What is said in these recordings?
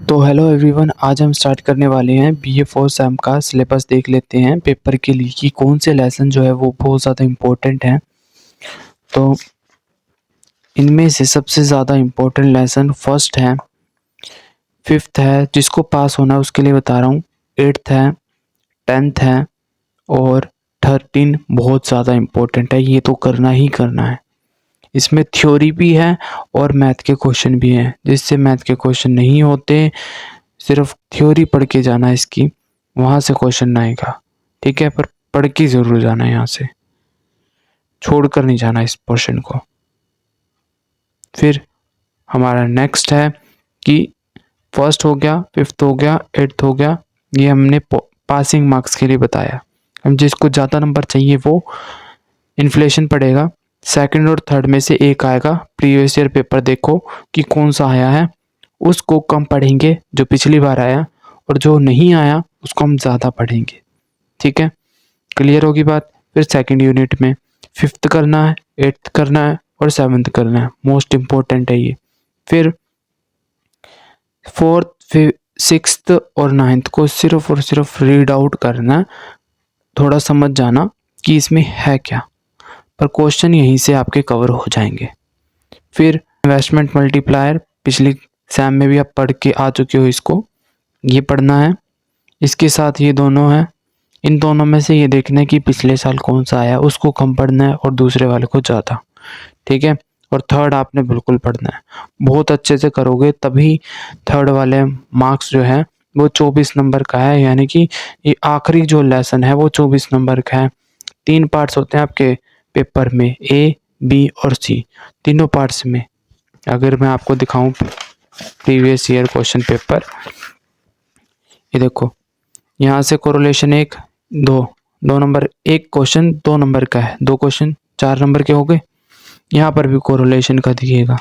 तो hello everyone, आज हम स्टार्ट करने वाले हैं बीए फोर्थ सेम का सिलेबस। देख लेते हैं पेपर के लिए कि कौन से लेसन जो है वो बहुत ज़्यादा इम्पोर्टेंट हैं। तो इनमें से सबसे ज़्यादा इम्पोर्टेंट लेसन फर्स्ट है, फिफ्थ है, जिसको पास होना है उसके लिए बता रहा हूँ, एट्थ है, टेंथ है और 13 बहुत ज़्यादा इम्पोर्टेंट है। ये तो करना ही करना है। इसमें थ्योरी भी है और मैथ के क्वेश्चन भी हैं। जिससे मैथ के क्वेश्चन नहीं होते, सिर्फ थ्योरी पढ़ के जाना है इसकी, वहाँ से क्वेश्चन ना आएगा। ठीक है, पर पढ़ के ज़रूर जाना है, यहाँ से छोड़ कर नहीं जाना इस पोर्शन को। फिर हमारा नेक्स्ट है कि फर्स्ट हो गया, फिफ्थ हो गया, एट्थ हो गया, ये हमने पासिंग मार्क्स के लिए बताया। हम जिसको ज़्यादा नंबर चाहिए वो इन्फ्लेशन पड़ेगा। सेकंड और थर्ड में से एक आएगा। प्रीवियस ईयर पेपर देखो कि कौन सा आया है, उसको कम पढ़ेंगे जो पिछली बार आया, और जो नहीं आया उसको हम ज़्यादा पढ़ेंगे। ठीक है, क्लियर होगी बात। फिर सेकंड यूनिट में फिफ्थ करना है, एट्थ करना है और सेवन्थ करना है। मोस्ट इम्पोर्टेंट है ये। फिर फोर्थ, सिक्स्थ और नाइन्थ को सिर्फ और सिर्फ रीड आउट करना है, थोड़ा समझ जाना कि इसमें है क्या, पर क्वेश्चन यहीं से आपके कवर हो जाएंगे। फिर इन्वेस्टमेंट मल्टीप्लायर पिछली सैम में भी आप पढ़ के आ चुके हो, इसको ये पढ़ना है। इसके साथ ये दोनों हैं, इन दोनों में से ये देखना है कि पिछले साल कौन सा आया, उसको कम पढ़ना है और दूसरे वाले को ज़्यादा। ठीक है, और थर्ड आपने बिल्कुल पढ़ना है। बहुत अच्छे से करोगे तभी थर्ड वाले मार्क्स जो है वो 24 नंबर का है, यानी कि ये आखिरी जो लेसन है वो 24 नंबर का है। 3 पार्ट्स होते हैं आपके पेपर में, ए, बी और सी, तीनों पार्ट्स में। अगर मैं आपको दिखाऊं प्रीवियस ईयर क्वेश्चन पेपर, ये देखो, यहाँ से कोरिलेशन एक, दो नंबर, एक क्वेश्चन 2 नंबर का है, 2 क्वेश्चन 4 नंबर के हो गए। यहाँ पर भी कोरिलेशन का दिखेगा,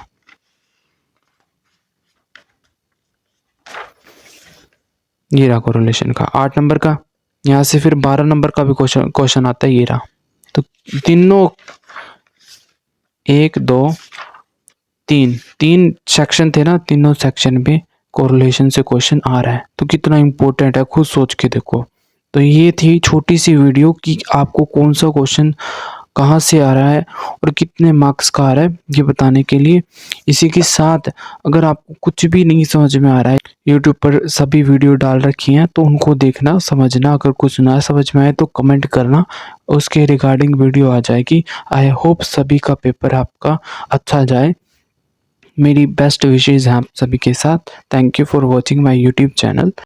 ये रहा कोरिलेशन का 8 नंबर का। यहाँ से फिर 12 नंबर का भी क्वेश्चन आता है, ये रहा। तो तीनों 1 2 3 सेक्शन थे ना, तीनों सेक्शन में कोरिलेशन से क्वेश्चन आ रहा है। तो कितना इम्पोर्टेंट है, खुद सोच के देखो। तो ये थी छोटी सी वीडियो कि आपको कौन सा क्वेश्चन कहाँ से आ रहा है और कितने मार्क्स का आ रहा है, ये बताने के लिए। इसी के साथ अगर आपको कुछ भी नहीं समझ में आ रहा है, यूट्यूब पर सभी वीडियो डाल रखी हैं, तो उनको देखना, समझना। अगर कुछ ना समझ में आए तो कमेंट करना, उसके रिगार्डिंग वीडियो आ जाएगी। आई होप सभी का पेपर आपका अच्छा जाए। मेरी बेस्ट विशेज़ हैं आप सभी के साथ। Thank you for watching my YouTube channel.